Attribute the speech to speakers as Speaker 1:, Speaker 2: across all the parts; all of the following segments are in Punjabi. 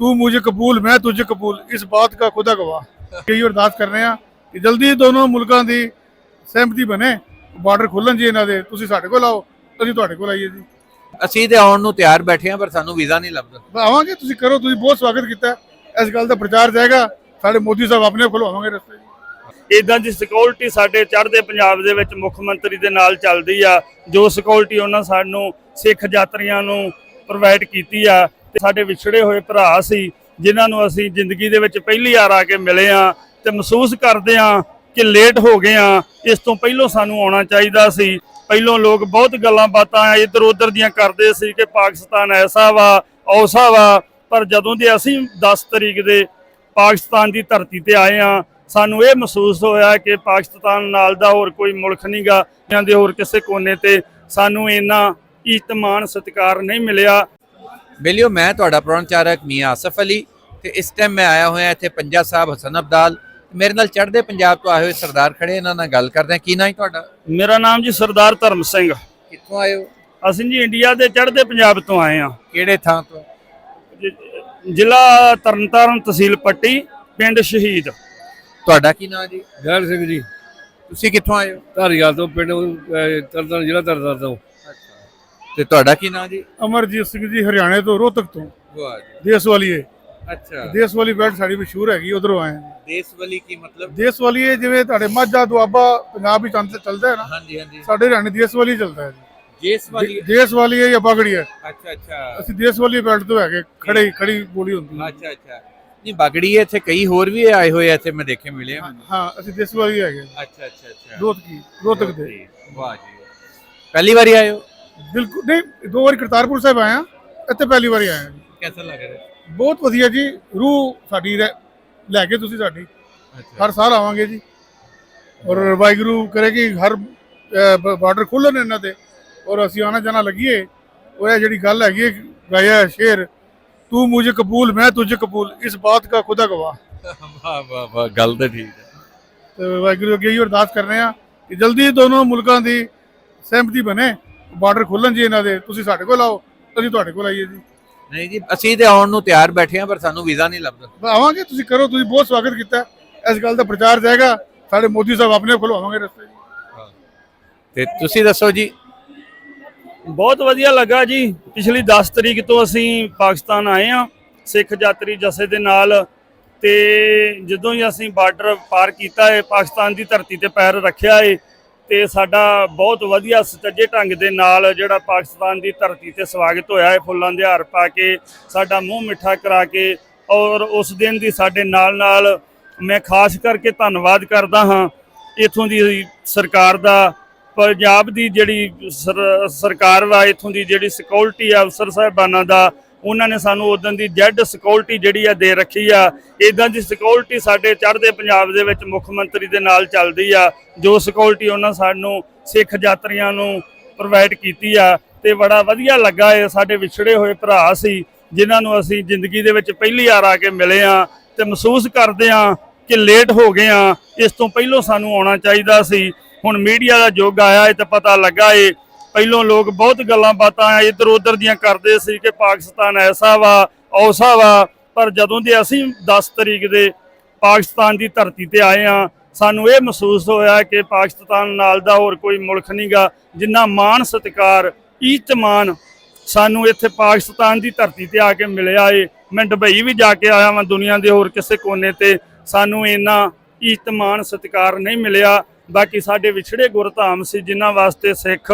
Speaker 1: तू मुझे कबूल मैं तुझे कबूल, इस बात का खुदा गवाह। यही अरदास कर रहे हैं कि जल्दी दोनों मुल्कों की सहमति बने, ਬਾਰਡਰ ਖੁੱਲਣ ਜੀ ਇਹਨਾਂ ਦੇ। ਤੁਸੀਂ ਸਾਡੇ ਕੋਲ ਆਓ, ਅਸੀਂ ਤੁਹਾਡੇ ਕੋਲ ਆਈਏ ਜੀ।
Speaker 2: ਅਸੀਂ ਤੇ ਆਉਣ ਨੂੰ ਤਿਆਰ ਬੈਠੇ ਹਾਂ, ਪਰ ਸਾਨੂੰ ਵੀਜ਼ਾ ਨਹੀਂ ਲੱਭਦਾ।
Speaker 1: ਆਵਾਂਗੇ, ਤੁਸੀਂ ਕਰੋ, ਤੁਸੀਂ ਬਹੁਤ ਸਵਾਗਤ ਕੀਤਾ, ਇਸ ਗੱਲ ਦਾ ਪ੍ਰਚਾਰ ਜਾਏਗਾ। ਸਾਡੇ ਮੋਦੀ ਸਾਹਿਬ ਆਪਣੇ ਖੁਲਵਾਵਾਂਗੇ ਰਸਤੇ।
Speaker 3: ਇਦਾਂ ਦੀ ਸਿਕਿਉਰਿਟੀ ਸਾਡੇ ਚੜ੍ਹਦੇ ਪੰਜਾਬ ਦੇ ਵਿੱਚ ਮੁੱਖ ਮੰਤਰੀ ਦੇ ਨਾਲ ਚੱਲਦੀ ਆ। ਜੋ ਸਿਕਿਉਰਿਟੀ ਉਹਨਾਂ ਸਾਨੂੰ ਸਿੱਖ ਯਾਤਰੀਆਂ ਨੂੰ ਪ੍ਰੋਵਾਈਡ ਕੀਤੀ ਆ, ਤੇ ਸਾਡੇ ਵਿਛੜੇ ਹੋਏ ਭਰਾ ਸੀ ਜਿਨ੍ਹਾਂ ਨੂੰ ਅਸੀਂ ਜ਼ਿੰਦਗੀ ਦੇ ਵਿੱਚ ਪਹਿਲੀ ਵਾਰ ਆ ਕੇ ਮਿਲੇ ਆ, ਤੇ ਮਹਿਸੂਸ ਕਰਦੇ ਆ ਕਿ ਲੇਟ ਹੋ ਗਏ ਆ। ਇਸ ਤੋਂ ਪਹਿਲਾਂ ਸਾਨੂੰ ਆਉਣਾ ਚਾਹੀਦਾ ਸੀ। ਪਹਿਲਾਂ ਲੋਕ ਬਹੁਤ ਗੱਲਾਂ ਬਾਤਾਂ ਇੱਧਰ ਉੱਧਰ ਦੀਆਂ ਕਰਦੇ ਸੀ ਕਿ ਪਾਕਿਸਤਾਨ ਐਸਾ ਵਾ ਔਸਾ ਵਾ, ਪਰ ਜਦੋਂ ਦੇ ਅਸੀਂ 10 ਤਰੀਕ ਦੇ ਪਾਕਿਸਤਾਨ ਦੀ ਧਰਤੀ ਤੇ ਆਏ ਆ, ਸਾਨੂੰ ਇਹ ਮਹਿਸੂਸ ਹੋਇਆ ਕਿ ਪਾਕਿਸਤਾਨ ਨਾਲ ਦਾ ਹੋਰ ਕੋਈ ਮੁਲਕ ਨਹੀਂਗਾ। ਇਹਨਾਂ ਦੇ ਹੋਰ ਕਿਸੇ ਕੋਨੇ ਤੇ ਸਾਨੂੰ ਇੰਨਾ ਇਤਮਾਨ ਸਤਿਕਾਰ ਨਹੀਂ ਮਿਲਿਆ।
Speaker 2: ਬੇਲੀਓ, ਮੈਂ ਤੁਹਾਡਾ ਪ੍ਰੋਨਚਾਰਕ ਮੀਆਂ ਆਸਫ ਅਲੀ, ਤੇ ਇਸ ਟਾਈਮ ਮੈਂ ਆਇਆ ਹੋਇਆ ਇੱਥੇ ਪੰਜਾ ਸਾਹਿਬ ਹਸਨ ਅਬਦਾਲ। ਮੇਰੇ ਨਾਲ ਚੜ੍ਹਦੇ ਪੰਜਾਬ ਤੋਂ ਆਏ ਹੋਏ ਸਰਦਾਰ ਖੜੇ, ਇਹਨਾਂ ਨਾਲ ਗੱਲ ਕਰਦੇ ਹਾਂ। ਕੀ ਨਾਂ ਹੈ ਤੁਹਾਡਾ?
Speaker 3: ਮੇਰਾ ਨਾਮ ਜੀ ਸਰਦਾਰ ਧਰਮ ਸਿੰਘ।
Speaker 2: ਕਿੱਥੋਂ ਆਏ ਹੋ?
Speaker 3: ਅਸੀਂ ਜੀ ਇੰਡੀਆ ਦੇ ਚੜ੍ਹਦੇ ਪੰਜਾਬ ਤੋਂ ਆਏ ਆ।
Speaker 2: ਕਿਹੜੇ ਥਾਂ ਤੋਂ?
Speaker 3: ਜ਼ਿਲ੍ਹਾ ਤਰਨਤਾਰਨ, ਤਹਿਸੀਲ ਪੱਟੀ, ਪਿੰਡ ਸ਼ਹੀਦ।
Speaker 2: ਤੁਹਾਡਾ ਕੀ ਨਾਂ ਜੀ?
Speaker 4: ਗੈਰ ਸਿੰਘ ਜੀ,
Speaker 2: ਤੁਸੀਂ ਕਿੱਥੋਂ ਆਏ ਹੋ?
Speaker 4: ਧਾਰੀਵਾਲ ਤੋਂ, ਪਿੰਡ ਤਰਨਤਾਰਨ, ਜ਼ਿਲ੍ਹਾ ਤਰਨਤਾਰਨ ਤੋਂ।
Speaker 2: ਤੇ ਤੁਹਾਡਾ ਕੀ ਨਾਂ ਜੀ?
Speaker 1: ਅਮਰਜੀਤ ਸਿੰਘ ਜੀ, ਹਰਿਆਣੇ ਤੋਂ, ਰੋਹਤਕ ਤੋਂ,
Speaker 2: ਵਾਹ ਜੀ।
Speaker 1: ਦੇਸ ਵਾਲੀਏ।
Speaker 2: ਅੱਛਾ,
Speaker 1: ਦੇਸ ਵਾਲੀ ਬੈਲਟ ਸਾਡੀ ਮਸ਼ਹੂਰ ਹੈਗੀ, ਉਧਰੋਂ ਆਏ ਹਾਂ।
Speaker 2: ਦੇਸ ਵਾਲੀ ਕੀ ਮਤਲਬ?
Speaker 1: ਦੇਸ ਵਾਲੀਏ ਜਿਵੇਂ ਤੁਹਾਡੇ ਮਾਝਾ ਦੁਆਬਾ ਪੰਜਾਬ ਵਿੱਚ ਚੱਲਦਾ ਹੈ ਨਾ,
Speaker 2: ਹਾਂਜੀ ਹਾਂਜੀ,
Speaker 1: ਸਾਡੇ ਹਰਿਆਣੇ ਦੇਸ ਵਾਲੀ ਚੱਲਦਾ ਹੈ ਜੀ।
Speaker 2: ਦੇਸ ਵਾਲੀ।
Speaker 1: ਦੇਸ ਵਾਲੀ ਹੈ ਜਾਂ ਬਾਗੜੀ ਹੈ।
Speaker 2: ਅੱਛਾ ਅੱਛਾ,
Speaker 1: ਅਸੀਂ ਦੇਸ ਵਾਲੀ ਬੈਲਟ ਤੋਂ ਹੈਗੇ, ਖੜੀ ਬੋਲੀ ਹੁੰਦੀ ਹੈ।
Speaker 2: ਅੱਛਾ ਅੱਛਾ। ਨਹੀਂ, ਬਾਗੜੀ ਹੈ ਇੱਥੇ, ਕਈ ਹੋਰ ਵੀ ਆਏ ਹੋਏ ਆ ਇੱਥੇ, ਮੈਂ ਦੇਖੇ ਮਿਲੇ ਆ।
Speaker 1: ਹਾਂ, ਅਸੀਂ ਦੇਸ ਵਾਲੀ ਹੈਗੇ।
Speaker 2: ਅੱਛਾ ਅੱਛਾ ਅੱਛਾ,
Speaker 1: ਰੋਹਤਕ ਦੇ।
Speaker 2: ਵਾਹ ਜੀ, ਪਹਿਲੀ ਵਾਰੀ ਆਏ ਹੋ?
Speaker 1: ਬਿਲਕੁਲ ਨਹੀਂ, 2 ਵਾਰੀ ਕਰਤਾਰਪੁਰ ਸਾਹਿਬ ਆਏ ਆ, ਇੱਥੇ ਪਹਿਲੀ ਵਾਰੀ ਆਏ ਆ ਜੀ।
Speaker 2: ਕਿਹਦਾ ਲੱਗ ਰਿਹਾ?
Speaker 1: ਬਹੁਤ ਵਧੀਆ ਜੀ, ਰੂਹ ਸਾਡੀ ਲੈ ਕੇ ਤੁਸੀਂ ਸਾਡੀ ਹਰ ਸਾਲ ਆਵਾਂਗੇ ਜੀ। ਔਰ ਵਾਹਿਗੁਰੂ ਕਰੇ ਕਿ ਹਰ ਬਾਰਡਰ ਖੁੱਲ੍ਹਣ ਇਹਨਾਂ ਦੇ, ਔਰ ਅਸੀਂ ਆਣਾ ਜਾਣਾ ਲੱਗੀਏ। ਔਰ ਇਹ ਜਿਹੜੀ ਗੱਲ ਹੈਗੀ ਗਾਇਆ ਸ਼ੇਰ, ਤੂੰ ਮੁਝੇ ਕਬੂਲ ਮੈਂ ਤੁਝੇ ਕਬੂਲ, ਇਸ ਬਾਤ का खुदा गवाह।
Speaker 2: ਵਾਹ ਵਾਹ ਵਾਹ, ਗੱਲ ਤਾਂ ਠੀਕ ਹੈ।
Speaker 1: ਤੇ ਵਾਹਿਗੁਰੂ ਅੱਗੇ ਇਹੀ ਅਰਦਾਸ ਕਰ ਰਹੇ ਆ ਕਿ ਜਲਦੀ ਦੋਨੋਂ ਮੁਲਕਾਂ ਦੀ ਸਹਿਮਤੀ ਬਣੇ, ਬਾਰਡਰ ਖੁੱਲਣ ਜੀ ਇਹਨਾਂ ਦੇ। ਤੁਸੀਂ ਸਾਡੇ ਕੋਲ ਆਓ, ਅਸੀਂ ਤੁਹਾਡੇ ਕੋਲ ਆਈਏ ਜੀ।
Speaker 2: ਨਹੀਂ ਜੀ, ਅਸੀਂ ਤੇ ਆਉਣ ਨੂੰ ਤਿਆਰ ਬੈਠੇ ਹਾਂ, ਪਰ ਸਾਨੂੰ ਵੀਜ਼ਾ ਨਹੀਂ ਲੱਭਦਾ।
Speaker 1: ਆਵਾਂਗੇ, ਤੁਸੀਂ ਕਰੋ, ਤੁਸੀਂ ਬਹੁਤ ਸਵਾਗਤ ਕੀਤਾ, ਇਸ ਗੱਲ ਦਾ ਪ੍ਰਚਾਰ ਜਾਏਗਾ। ਸਾਡੇ ਮੋਦੀ ਸਾਹਿਬ ਆਪਣੇ ਖੁਲਵਾਵਾਂਗੇ ਰਸਤੇ।
Speaker 2: ਤੇ ਤੁਸੀਂ ਦੱਸੋ ਜੀ।
Speaker 3: ਬਹੁਤ ਵਧੀਆ ਲੱਗਾ ਜੀ। ਪਿਛਲੀ 10 ਤਰੀਕ ਤੋਂ ਅਸੀਂ ਪਾਕਿਸਤਾਨ ਆਏ ਆ ਸਿੱਖ ਯਾਤਰੀ ਜਥੇ ਦੇ ਨਾਲ, ਤੇ ਜਦੋਂ ਹੀ ਅਸੀਂ ਬਾਰਡਰ ਪਾਰ ਕੀਤਾ ਹੈ, ਪਾਕਿਸਤਾਨ ਦੀ ਧਰਤੀ ਤੇ ਪੈਰ ਰੱਖਿਆ ਹੈ, ਤੇ ਸਾਡਾ ਬਹੁਤ ਵਧੀਆ ਸੁਚੱਜੇ ਢੰਗ ਦੇ ਨਾਲ ਜਿਹੜਾ ਪਾਕਿਸਤਾਨ ਦੀ ਧਰਤੀ ਤੇ ਸਵਾਗਤ ਹੋਇਆ ਹੈ, ਫੁੱਲਾਂ ਦੇ ਹਾਰ ਪਾ ਕੇ, ਸਾਡਾ ਮੂੰਹ ਮਿੱਠਾ ਕਰਾ ਕੇ। ਔਰ ਉਸ ਦਿਨ ਦੀ ਸਾਡੇ ਨਾਲ ਮੈਂ ਖਾਸ ਕਰਕੇ ਧੰਨਵਾਦ ਕਰਦਾ ਹਾਂ ਇੱਥੋਂ ਦੀ ਸਰਕਾਰ ਦਾ, ਪੰਜਾਬ ਦੀ ਜਿਹੜੀ ਸਰਕਾਰ ਵਾ, ਇੱਥੋਂ ਦੀ ਜਿਹੜੀ ਸਿਕਿਉਰਿਟੀ ਆ, ਅਫਸਰ ਸਾਹਿਬਾਨਾਂ ਦਾ, ਉਹਨਾਂ ਨੇ ਸਾਨੂੰ ਉਦੋਂ ਦੀ ਜੈਡ ਸਿਕਿਉਰਿਟੀ ਜਿਹੜੀ ਆ ਦੇ ਰੱਖੀ ਆ। ਇੱਦਾਂ ਦੀ ਸਿਕਿਉਰਿਟੀ ਸਾਡੇ ਚੜ੍ਹਦੇ ਪੰਜਾਬ ਦੇ ਵਿੱਚ ਮੁੱਖ ਮੰਤਰੀ ਦੇ ਨਾਲ ਚੱਲਦੀ ਆ। ਜੋ ਸਿਕਿਉਰਿਟੀ ਉਹਨਾਂ ਸਾਨੂੰ ਸਿੱਖ ਯਾਤਰੀਆਂ ਨੂੰ ਪ੍ਰੋਵਾਈਡ ਕੀਤੀ ਆ, ਤੇ ਬੜਾ ਵਧੀਆ ਲੱਗਾ। ਇਹ ਸਾਡੇ ਵਿਛੜੇ ਹੋਏ ਭਰਾ ਸੀ ਜਿਨ੍ਹਾਂ ਨੂੰ ਅਸੀਂ ਜ਼ਿੰਦਗੀ ਦੇ ਵਿੱਚ ਪਹਿਲੀ ਵਾਰ ਆ ਕੇ ਮਿਲੇ ਆ, ਤੇ ਮਹਿਸੂਸ ਕਰਦੇ ਆ ਕਿ ਲੇਟ ਹੋ ਗਏ ਆ। ਇਸ ਤੋਂ ਪਹਿਲਾਂ ਸਾਨੂੰ ਆਉਣਾ ਚਾਹੀਦਾ ਸੀ। ਹੁਣ ਮੀਡੀਆ ਦਾ ਯੁੱਗ ਆਇਆ ਹੈ ਤੇ ਪਤਾ ਲੱਗਾ ਏ। ਪਹਿਲਾਂ ਲੋਕ ਬਹੁਤ ਗੱਲਾਂ ਬਾਤਾਂ ਇੱਧਰ ਉੱਧਰ ਦੀਆਂ ਕਰਦੇ ਸੀ ਕਿ ਪਾਕਿਸਤਾਨ ਐਸਾ ਵਾ ਔਸਾ ਵਾ, ਪਰ ਜਦੋਂ ਦੇ ਅਸੀਂ 10 ਤਰੀਕ ਦੇ ਪਾਕਿਸਤਾਨ ਦੀ ਧਰਤੀ ਤੇ ਆਏ ਆ, ਸਾਨੂੰ ਇਹ ਮਹਿਸੂਸ ਹੋਇਆ ਕਿ ਪਾਕਿਸਤਾਨ ਨਾਲ ਦਾ ਹੋਰ ਕੋਈ ਮੁਲਕ ਨਹੀਂਗਾ। ਜਿੰਨਾ ਮਾਣ ਸਤਿਕਾਰ ਇਤਮਾਨ ਸਾਨੂੰ ਇੱਥੇ ਪਾਕਿਸਤਾਨ ਦੀ ਧਰਤੀ ਤੇ ਆ ਕੇ ਮਿਲਿਆ ਏ। ਮੈਂ ਦੁਬਈ ਵੀ ਜਾ ਕੇ ਆਇਆ ਵਾਂ, ਦੁਨੀਆ ਦੇ ਹੋਰ ਕਿਸੇ ਕੋਨੇ ਤੇ ਸਾਨੂੰ ਇੰਨਾ ਇਤਮਾਨ ਸਤਿਕਾਰ ਨਹੀਂ ਮਿਲਿਆ। ਬਾਕੀ ਸਾਡੇ ਵਿਛੜੇ ਗੁਰਧਾਮ ਸੀ ਜਿਨ੍ਹਾਂ ਵਾਸਤੇ ਸਿੱਖ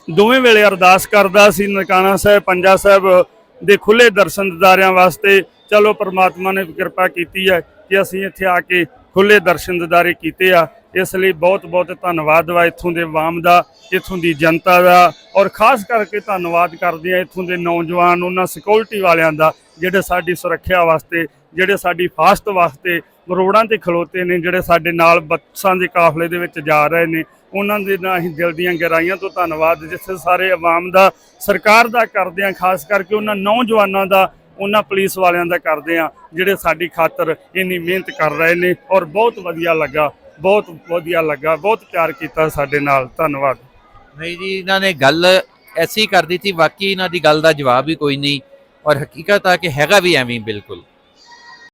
Speaker 3: ਦੋਵੇਂ ਵੇਲੇ ਅਰਦਾਸ ਕਰਦਾ ਸੀ, ਨਨਕਾਣਾ ਸਾਹਿਬ, ਪੰਜਾ ਸਾਹਿਬ ਦੇ ਖੁੱਲ੍ਹੇ ਦਰਸ਼ਨ ਦਿਦਾਰਿਆਂ ਵਾਸਤੇ। ਚਲੋ ਪਰਮਾਤਮਾ ਨੇ ਕਿਰਪਾ ਕੀਤੀ ਹੈ ਕਿ ਅਸੀਂ ਇੱਥੇ ਆ ਕੇ ਖੁੱਲ੍ਹੇ ਦਰਸ਼ਨ ਦਿਦਾਰੇ ਕੀਤੇ ਆ। ਇਸ ਲਈ ਬਹੁਤ ਬਹੁਤ ਧੰਨਵਾਦ ਵਾ ਇੱਥੋਂ ਦੇ ਆਵਾਮ ਦਾ, ਇੱਥੋਂ ਦੀ ਜਨਤਾ ਦਾ, ਔਰ ਖਾਸ ਕਰਕੇ ਧੰਨਵਾਦ ਕਰਦੇ ਆ ਇੱਥੋਂ ਦੇ ਨੌਜਵਾਨ, ਉਹਨਾਂ ਸਿਕਿਉਰਿਟੀ ਵਾਲਿਆਂ ਦਾ ਜਿਹੜੇ ਸਾਡੀ ਸੁਰੱਖਿਆ ਵਾਸਤੇ, ਜਿਹੜੇ ਸਾਡੀ ਹਿਫਾਜ਼ਤ ਵਾਸਤੇ ਰੋਡਾਂ ਤੇ ਖਲੋਤੇ ਨੇ, ਜਿਹੜੇ ਸਾਡੇ ਨਾਲ ਬੱਸਾਂ ਦੇ ਕਾਫਲੇ ਦੇ ਵਿੱਚ ਜਾ ਰਹੇ ਨੇ। ਉਹਨਾਂ ਦੇ ਨਾਲ ਅਸੀਂ ਦਿਲ ਦੀਆਂ ਗਹਿਰਾਈਆਂ ਤੋਂ ਧੰਨਵਾਦ ਜਿੱਥੇ ਸਾਰੇ ਆਵਾਮ ਦਾ, ਸਰਕਾਰ ਦਾ ਕਰਦੇ ਹਾਂ, ਖਾਸ ਕਰਕੇ ਉਹਨਾਂ ਨੌਜਵਾਨਾਂ ਦਾ, ਉਹਨਾਂ ਪੁਲਿਸ ਵਾਲਿਆਂ ਦਾ ਕਰਦੇ ਹਾਂ ਜਿਹੜੇ ਸਾਡੀ ਖਾਤਰ ਇੰਨੀ ਮਿਹਨਤ ਕਰ ਰਹੇ ਨੇ। ਔਰ ਬਹੁਤ ਵਧੀਆ ਲੱਗਾ, ਬਹੁਤ ਵਧੀਆ ਲੱਗਾ, ਬਹੁਤ ਪਿਆਰ ਕੀਤਾ ਸਾਡੇ ਨਾਲ। ਧੰਨਵਾਦ।
Speaker 2: ਨਹੀਂ ਜੀ, ਇਹਨਾਂ ਨੇ ਗੱਲ ਐਸੀ ਕਰ ਦਿੱਤੀ, ਵਾਕਈ ਇਹਨਾਂ ਦੀ ਗੱਲ ਦਾ ਜਵਾਬ ਹੀ ਕੋਈ ਨਹੀਂ। ਔਰ ਹਕੀਕਤ ਆ ਕਿ ਹੈਗਾ ਵੀ ਐਵੇਂ ਹੀ ਬਿਲਕੁਲ।